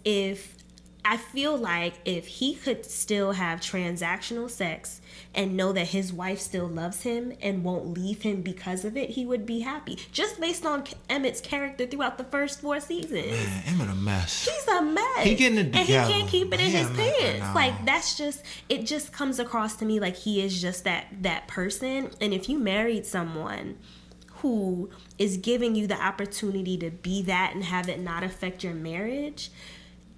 I feel like if he could still have transactional sex and know that his wife still loves him and won't leave him because of it, he would be happy. Just based on Emmett's character throughout the first 4 seasons. Man, Emmett a mess. He's a mess. He getting it together. And he can't keep it in his pants. Like, it just comes across to me like he is just that person. And if you married someone who is giving you the opportunity to be that and have it not affect your marriage,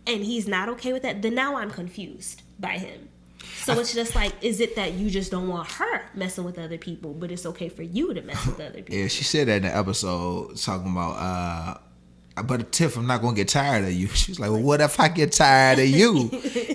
and he's not okay with that, then now I'm confused by him. So it's just like, is it that you just don't want her messing with other people, but it's okay for you to mess with other people? Yeah, she said that in the episode talking about, but Tiff, I'm not going to get tired of you. She's like, well, what if I get tired of you?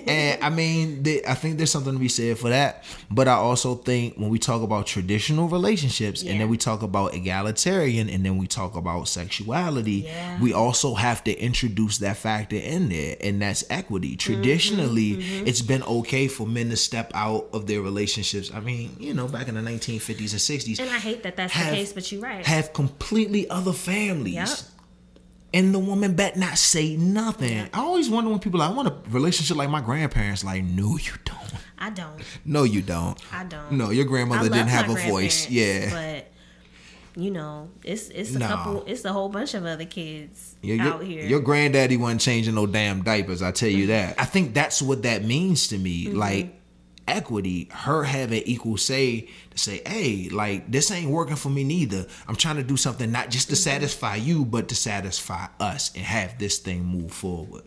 And I mean, I think there's something to be said for that. But I also think when we talk about traditional relationships and then we talk about egalitarian and then we talk about sexuality, we also have to introduce that factor in there. And that's equity. Traditionally, it's been okay for men to step out of their relationships. I mean, back in the 1950s and 60s. And I hate that that's the case, but you're right. Have completely other families. Yep. And the woman bet not say nothing. Yeah. I always wonder when people are like, I want a relationship like my grandparents. Like, no, you don't. I don't. No, you don't. I don't. No, your grandmother didn't have a voice. Yeah. But it's a couple. It's a whole bunch of other kids out here. Your granddaddy wasn't changing no damn diapers. I tell you that. I think that's what that means to me. Like equity, her having equal say to say, hey, like this ain't working for me neither. I'm trying to do something not just to satisfy you, but to satisfy us and have this thing move forward.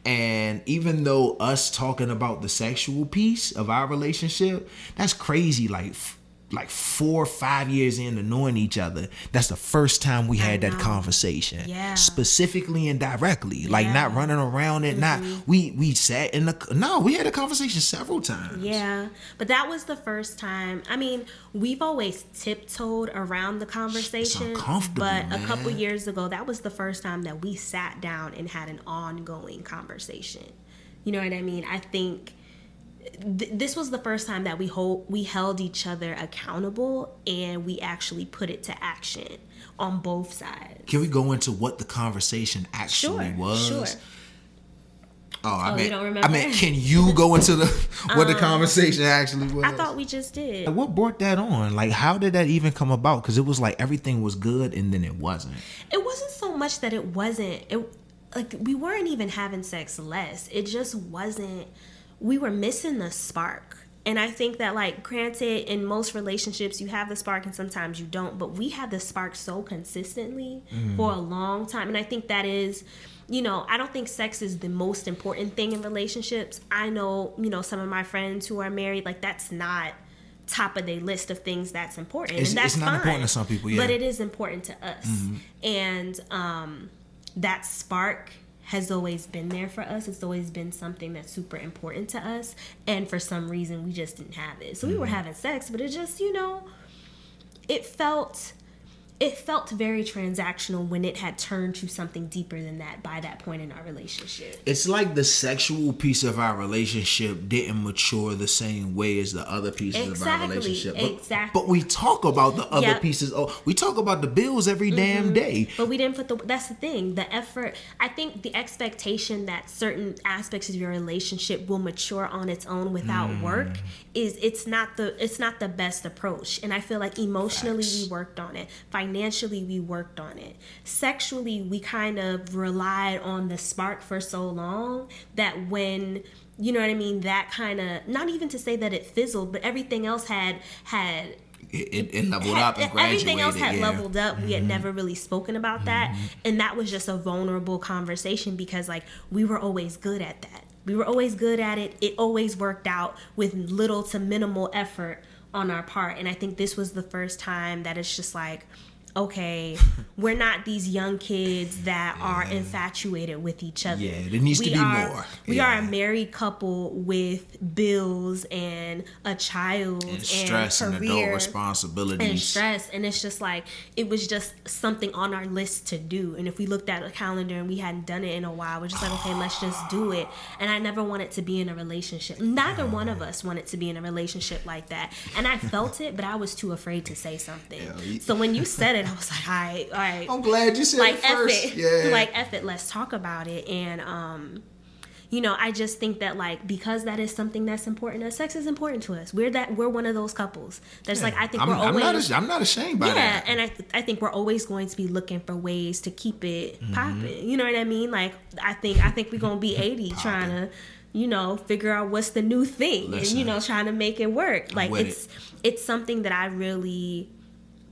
And even though us talking about the sexual piece of our relationship, that's crazy. Like 4 or 5 years into knowing each other, that's the first time we had that conversation. Yeah. Specifically and directly. Like not running around it, not we sat in we had a conversation several times. Yeah. But that was the first time. I mean, we've always tiptoed around the conversation. It's uncomfortable, but man. A couple years ago, that was the first time that we sat down and had an ongoing conversation. You know what I mean? I think this was the first time that we held each other accountable and we actually put it to action on both sides. Can we go into what the conversation actually was? Sure. You don't remember? I mean, can you go into what the conversation actually was? I thought we just did. What brought that on? Like, how did that even come about? Because it was like everything was good and then it wasn't. It wasn't so much that it wasn't. We weren't even having sex less. It just wasn't. We were missing the spark. And I think that, like, granted, in most relationships, you have the spark and sometimes you don't. But we had the spark so consistently for a long time. And I think that is, I don't think sex is the most important thing in relationships. I know, some of my friends who are married, like, that's not top of their list of things that's important. And that's it's not fine, important to some people, yeah. But it is important to us. And that spark has always been there for us. It's always been something that's super important to us. And for some reason, we just didn't have it. So we were having sex, but it just, it felt very transactional when it had turned to something deeper than that by that point in our relationship. It's like the sexual piece of our relationship didn't mature the same way as the other pieces of our relationship. But we talk about the other pieces. Oh, we talk about the bills every damn day. But we didn't put that's the thing. The effort, I think the expectation that certain aspects of your relationship will mature on its own without work it's not the best approach. And I feel like emotionally we worked on it. financially, we worked on it. Sexually, we kind of relied on the spark for so long that when, you know what I mean, that kind of, not even to say that it fizzled, but everything else had it leveled up and graduated. Everything else had leveled up. We had never really spoken about that. And that was just a vulnerable conversation because, like, we were always good at that. We were always good at it. It always worked out with little to minimal effort on our part. And I think this was the first time that it's just like, okay, we're not these young kids that are infatuated with each other. Yeah, there needs to be more. We are a married couple with bills and a child and stress and adult responsibilities. And stress. And it's just like, it was just something on our list to do. And if we looked at a calendar and we hadn't done it in a while, we're just like, okay, let's just do it. And I never wanted to be in a relationship. Neither one of us wanted to be in a relationship like that. And I felt it, but I was too afraid to say something. So when you said it, I was like, all right. I'm glad you said like, it first. F it. Like, F it, let's talk about it. And, you know, I just think that, like, because that is something that's important to us, sex is important to us. We're one of those couples that's like, I think I'm not ashamed by that. Yeah, and I think we're always going to be looking for ways to keep it popping. You know what I mean? Like, I think we're going to be 80 trying to, you know, figure out what's the new thing. Listen, and, you know, trying to make it work. Like, it's something that I really,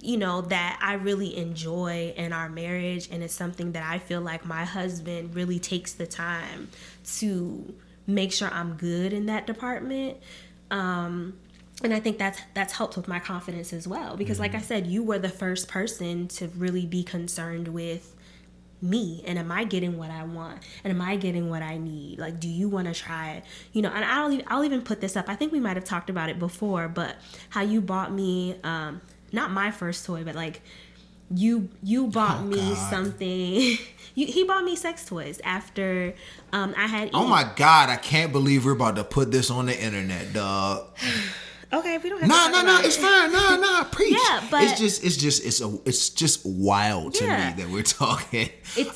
you know, that I really enjoy in our marriage, and it's something that I feel like my husband really takes the time to make sure I'm good in that department. And I think that's helped with my confidence as well, because like I said, you were the first person to really be concerned with me, and am I getting what I want, and am I getting what I need? Like, do you want to try it? You know, and I'll even put this up. I think we might have talked about it before, but how you bought me not my first toy, but like you bought me something. He bought me sex toys after I had eaten. Oh my God, I can't believe we're about to put this on the internet, dog. Okay, if we don't have No, it's fine. No, preach. Yeah, but it's just wild to me that we're talking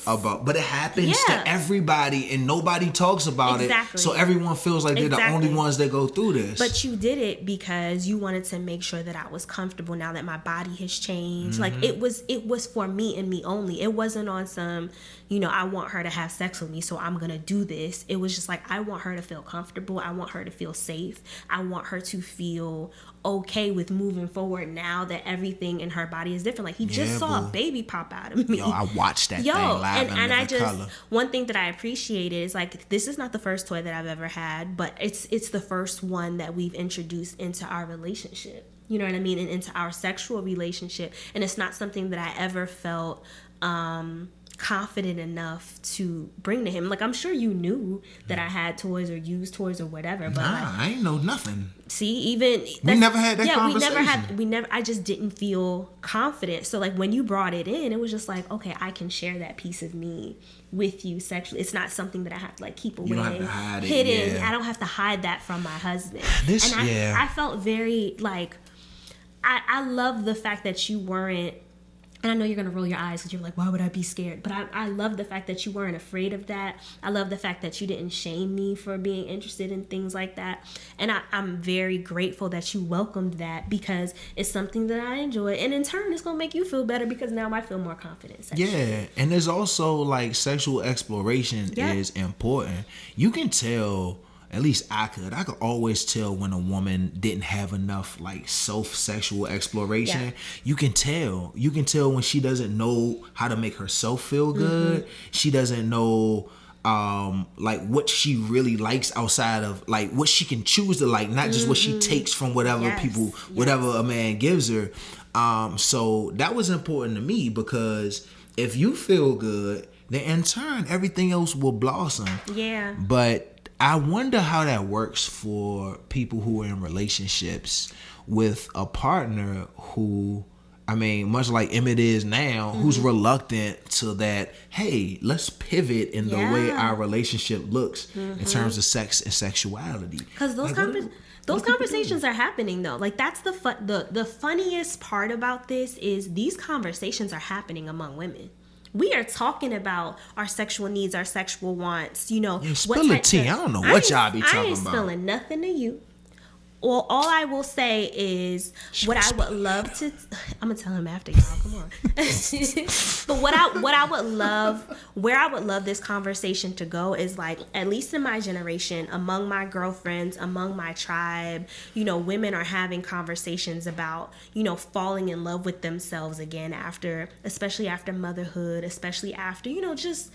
about. But it happens to everybody, and nobody talks about it. So everyone feels like they're the only ones that go through this. But you did it because you wanted to make sure that I was comfortable now that my body has changed. Like, it was for me and me only. It wasn't on some, you know, I want her to have sex with me, so I'm gonna do this. It was just like, I want her to feel comfortable. I want her to feel safe. I want her to feel okay with moving forward now that everything in her body is different. Like, he just saw a baby pop out of me. Yo, I watched that thing live and I just color. One thing that I appreciated is, like, this is not the first toy that I've ever had, but it's the first one that we've introduced into our relationship. You know what I mean? And into our sexual relationship. And it's not something that I ever felt confident enough to bring to him. Like, I'm sure you knew that I had toys or used toys or whatever, but I ain't know nothing. See, even we never had that conversation. we never I just didn't feel confident. So, like, when you brought it in, it was just like, okay, I can share that piece of me with you sexually. It's not something that I have to, like, keep away, you don't have to hide hidden. Yeah. I don't have to hide that from my husband. I felt very, like, I love the fact that you weren't, and I know you're going to roll your eyes because you're like, why would I be scared? But I love the fact that you weren't afraid of that. I love the fact that you didn't shame me for being interested in things like that. And I'm very grateful that you welcomed that, because it's something that I enjoy. And in turn, it's going to make you feel better, because now I feel more confident sexually. Yeah. And there's also, like, sexual exploration is important. You can tell, at least I could always tell when a woman didn't have enough, like, self-sexual exploration. Yeah. You can tell when she doesn't know how to make herself feel good. She doesn't know like what she really likes outside of, like, what she can choose to like, not just what she takes from whatever whatever a man gives her. So that was important to me, because if you feel good, then in turn everything else will blossom. Yeah. But I wonder how that works for people who are in relationships with a partner who, I mean, much like Emmett is now, who's reluctant to that, hey, let's pivot in the way our relationship looks in terms of sex and sexuality. Because those conversations are happening, though. Like, that's the funniest part about this is these conversations are happening among women. We are talking about our sexual needs, our sexual wants, you know. Spill the tea. I don't know what y'all be talking about. I ain't spilling nothing to you. Well, all I will say is what I would love to. I'm gonna tell him after, y'all. Come on. But what I would love, where I would love this conversation to go is like, at least in my generation, among my girlfriends, among my tribe, you know, women are having conversations about, you know, falling in love with themselves again after, especially after motherhood, especially after, you know, just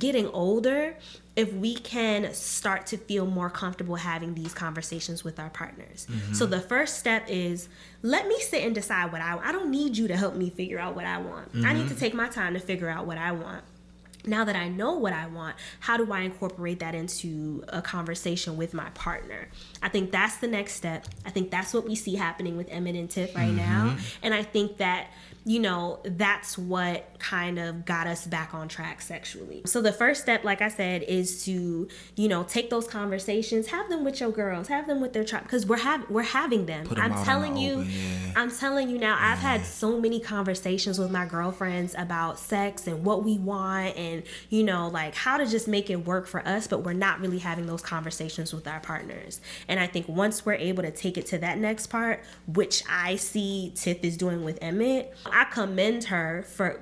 getting older. If we can start to feel more comfortable having these conversations with our partners. So the first step is, let me sit and decide what I don't need you to help me figure out what I want. I need to take my time to figure out what I want. Now that I know what I want, how do I incorporate that into a conversation with my partner? I think that's the next step. I think that's what we see happening with Emmett and Tiff right now. And I think that, you know, that's what kind of got us back on track sexually. So the first step, like I said, is to, you know, take those conversations, have them with your girls, have them with their tribe, because we're having them. I'm telling you now, I've had so many conversations with my girlfriends about sex and what we want and, you know, like how to just make it work for us, but we're not really having those conversations with our partners. And I think once we're able to take it to that next part, which I see Tiff is doing with Emmett, I commend her for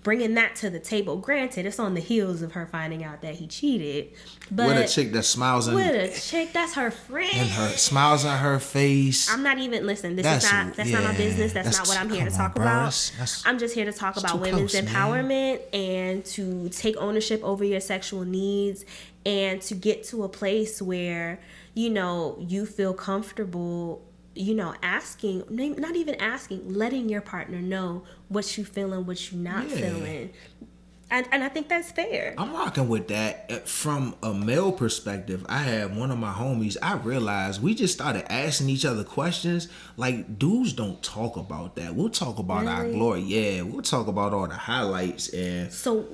bringing that to the table. Granted, it's on the heels of her finding out that he cheated. But with a chick that smiles and with a chick that's her friend and her smiles on her face. I'm not even that's not my business. That's not what I'm here to talk about. I'm just here to talk about women's empowerment and to take ownership over your sexual needs and to get to a place where, you know, you feel comfortable, you know, asking, not even asking, letting your partner know what you feeling, what you not feeling. And I think that's fair. I'm rocking with that. From a male perspective, I had one of my homies, I realized we just started asking each other questions. Like, dudes don't talk about that. We'll talk about our glory. Yeah, we'll talk about all the highlights. And so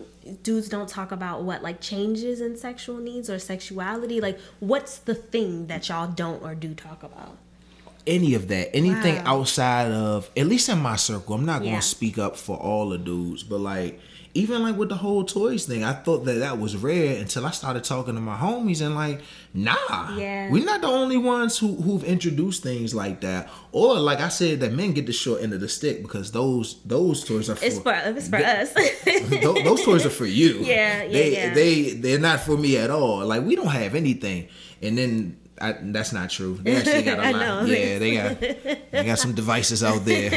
dudes don't talk about what, like changes in sexual needs or sexuality? Like, what's the thing that y'all don't or do talk about? Any of that, anything outside of, at least in my circle, I'm not going to speak up for all the dudes, but like, even like with the whole toys thing, I thought that was rare until I started talking to my homies and like, we're not the only ones who've introduced things like that. Or like I said, that men get the short end of the stick because those toys are for us. Those toys are for you. They're not for me at all. Like, we don't have anything. And then that's not true. They actually got a lot. Yeah, they got some devices out there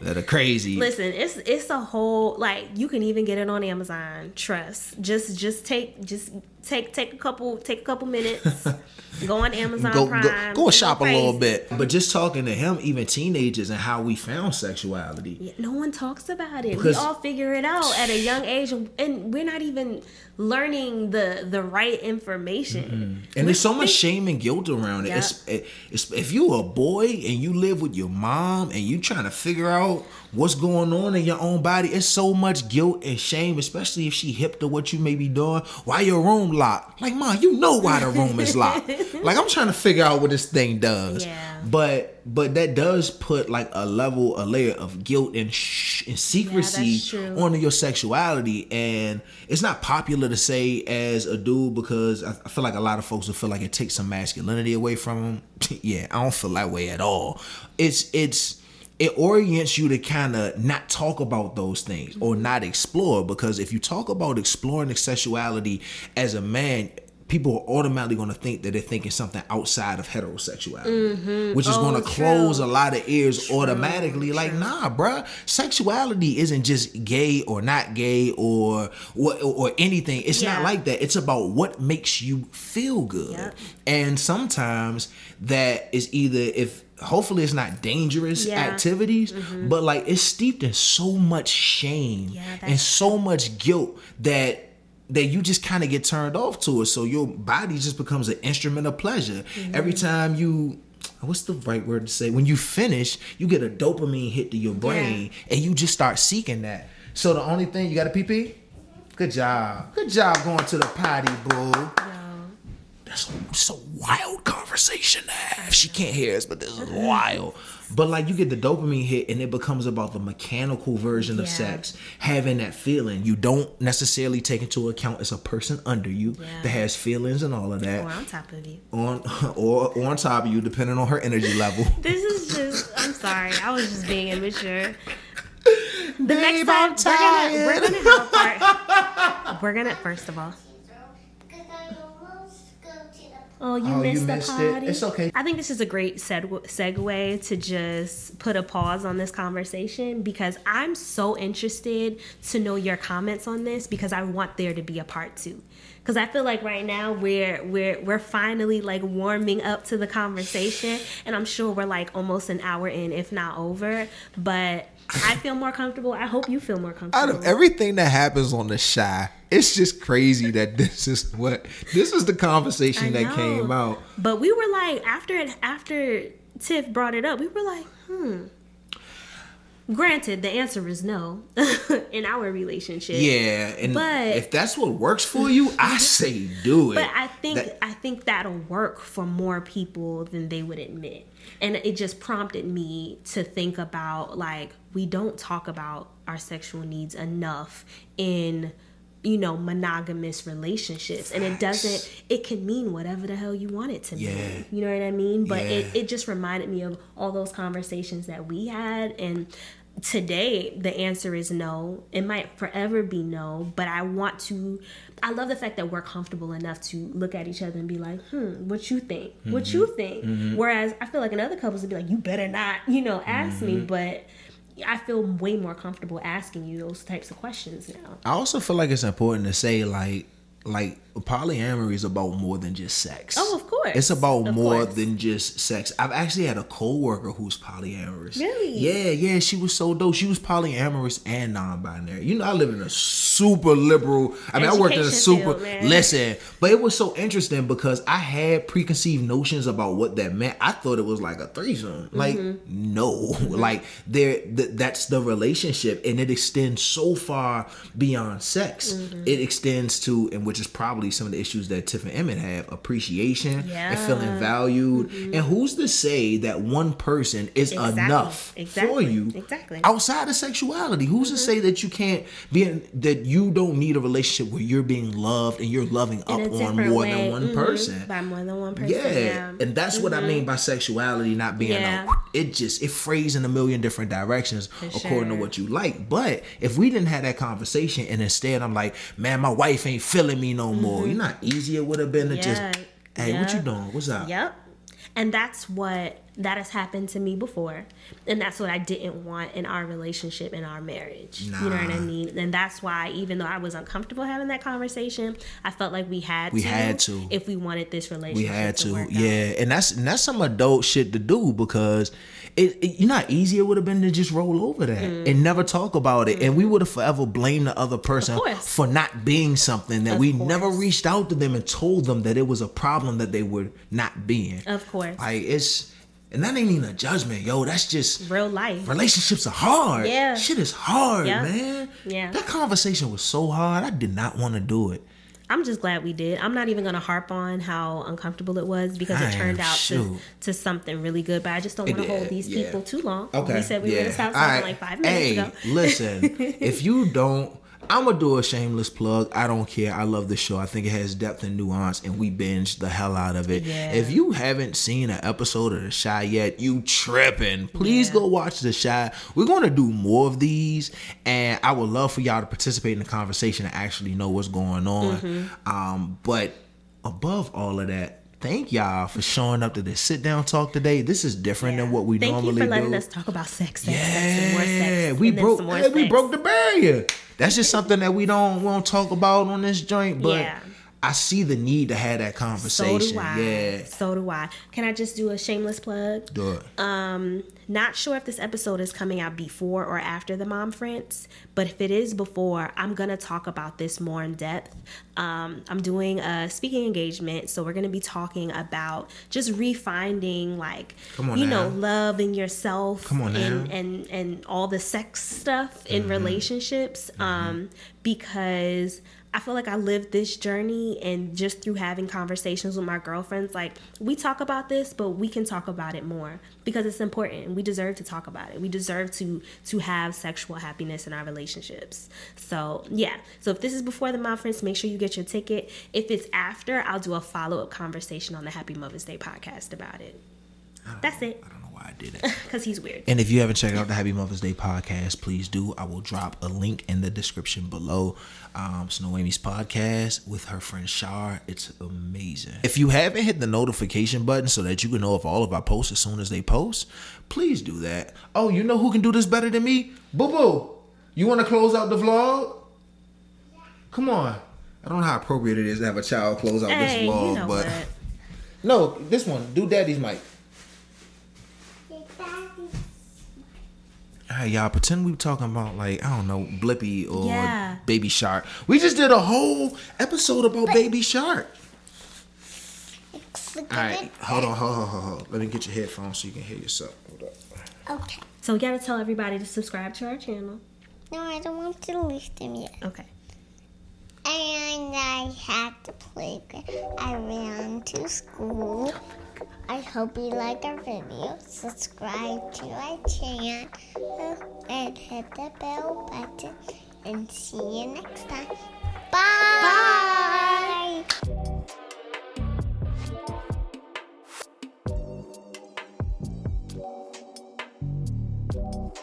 that are crazy. Listen, it's a whole, like, you can even get it on Amazon. Trust. Just take a couple minutes. Go on Amazon Prime. Go shop a little bit. But just talking to him, even teenagers, and how we found sexuality. Yeah, no one talks about it. We all figure it out at a young age, and we're not even learning the right information. And there's so much shame and guilt around it. It's if you're a boy and you live with your mom and you trying to figure out what's going on in your own body, it's so much guilt and shame, especially if she hip to what you may be doing. Why your room locked? Like, Mom, you know why the room is locked. Like, I'm trying to figure out what this thing does. Yeah. But that does put like a layer of guilt and secrecy onto your sexuality. And it's not popular to say as a dude, because I feel like a lot of folks will feel like it takes some masculinity away from them. Yeah, I don't feel that way at all. It orients you to kind of not talk about those things or not explore, because if you talk about exploring the sexuality as a man, people are automatically going to think that they're thinking something outside of heterosexuality, which is going to close a lot of ears automatically. Like, nah, bruh, sexuality isn't just gay or not gay or anything. It's not like that. It's about what makes you feel good. And sometimes that is either, hopefully it's not dangerous activities, but like it's steeped in so much shame and so much guilt that you just kind of get turned off to it. So your body just becomes an instrument of pleasure. Every time what's the right word to say? When you finish, you get a dopamine hit to your brain and you just start seeking that. So the only thing, you got a pee-pee? Good job. Good job going to the potty, boo. It's a wild conversation to have. She can't hear us, but this is wild. But like you get the dopamine hit and it becomes about the mechanical version of sex, having that feeling. You don't necessarily take into account it's a person under you that has feelings and all of that. Or on top of you. Or on top of you, depending on her energy level. This is just, I'm sorry, I was just being immature. The Babe, next time we're gonna have a part. We're gonna, first of all. Oh, you missed the party. It's okay. I think this is a great segue to just put a pause on this conversation, because I'm so interested to know your comments on this, because I want there to be a part 2. Because I feel like right now we're finally like warming up to the conversation, and I'm sure we're like almost an hour in, if not over. But I feel more comfortable. I hope you feel more comfortable. Out of everything that happens on the Shy, it's just crazy that this is the conversation that came out. But we were like, after Tiff brought it up, we were like, Granted, the answer is no in our relationship. Yeah, and but if that's what works for you, I say do it. But I think that'll work for more people than they would admit. And it just prompted me to think about, like, we don't talk about our sexual needs enough in, monogamous relationships. And it can mean whatever the hell you want it to mean. You know what I mean? But it just reminded me of all those conversations that we had. And today, the answer is no. It might forever be no, but I love the fact that we're comfortable enough to look at each other and be like, what you think? What you think? Mm-hmm. Whereas I feel like in other couples would be like, you better not, ask me. But I feel way more comfortable asking you those types of questions now. I also feel like it's important to say, like polyamory is about more than just sex. Oh, of course. It's about more than just sex. I've actually had a coworker who's polyamorous. Really? Yeah. She was so dope. She was polyamorous and non-binary. I live in a super liberal. I worked in a super listen, but it was so interesting because I had preconceived notions about what that meant. I thought it was like a threesome. Like no, like that's the relationship, and it extends so far beyond sex. It extends to, and which is probably some of the issues that Tiff and Emmett have, appreciation and feeling valued. And who's to say that one person is enough for you outside of sexuality? Who's to say that you can't that you don't need a relationship where you're being loved and you're loving up on more than one person? By more than one person. Yeah. And that's what I mean by sexuality not being it frays in a million different directions according to what you like. But if we didn't have that conversation and instead I'm like, man, my wife ain't feeling me no more. You know how easy it would have been to just, hey, what you doing? What's up? Yep. And that has happened to me before. And that's what I didn't want in our relationship, in our marriage. Nah. You know what I mean? And that's why, even though I was uncomfortable having that conversation, I felt like we had to if we wanted this relationship to work out. And that's some adult shit to do, because you know how easy it would have been to just roll over that and never talk about it. And we would have forever blamed the other person for not being something that we never reached out to them and told them that it was a problem that they were not being. Of course. Like, and that ain't even a judgment, yo. That's just real life. Relationships are hard. Yeah. Shit is hard, man. Yeah. That conversation was so hard. I did not want to do it. I'm just glad we did. I'm not even going to harp on how uncomfortable it was, because it turned out to something really good. But I just don't want to hold these people too long. Okay. We said we were going to stop talking like 5 minutes ago. Listen, if you don't, I'm going to do a shameless plug. I don't care. I love the show. I think it has depth and nuance, and we binged the hell out of it. Yeah. If you haven't seen an episode of The Shy yet, you tripping. Please go watch The Shy. We're going to do more of these, and I would love for y'all to participate in the conversation and actually know what's going on. But above all of that, thank y'all for showing up to this sit-down talk today. This is different than what we normally do. Thank you for letting us talk about sex, more sex. We broke the barrier. That's just something that we don't talk about on this joint, but I see the need to have that conversation. So do I. Can I just do a shameless plug? Do it. Not sure if this episode is coming out before or after the Mom Friends, but if it is before, I'm going to talk about this more in depth. I'm doing a speaking engagement, so we're going to be talking about just refinding, like, loving yourself and all the sex stuff in relationships, because I feel like I lived this journey, and just through having conversations with my girlfriends, like, we talk about this, but we can talk about it more because it's important. We deserve to talk about it. We deserve to have sexual happiness in our relationships. So, yeah. So if this is before the Mom Friends, make sure you get your ticket. If it's after, I'll do a follow-up conversation on the Happy Mother's Day podcast about it. That's it. I don't know why I did it. Because he's weird. And if you haven't checked out the Happy Mother's Day podcast, please do. I will drop a link in the description below. It's Noémie's podcast with her friend Shar. It's amazing. If you haven't hit the notification button so that you can know of all of our posts as soon as they post, please do that. Oh, you know who can do this better than me? Boo Boo. You want to close out the vlog? Come on. I don't know how appropriate it is to have a child close out this vlog, you know but what? No, this one. Do Daddy's mic. Alright, y'all, pretend we were talking about, like, I don't know, Blippi or Baby Shark. We just did a whole episode about Baby Shark. Alright, hold on. Let me get your headphones so you can hear yourself. Hold up. Okay. So we gotta tell everybody to subscribe to our channel. No, I don't want to leave them yet. Okay. And I had to play. I ran to school. I hope you like our video. Subscribe to our channel and hit the bell button. And see you next time. Bye. Bye.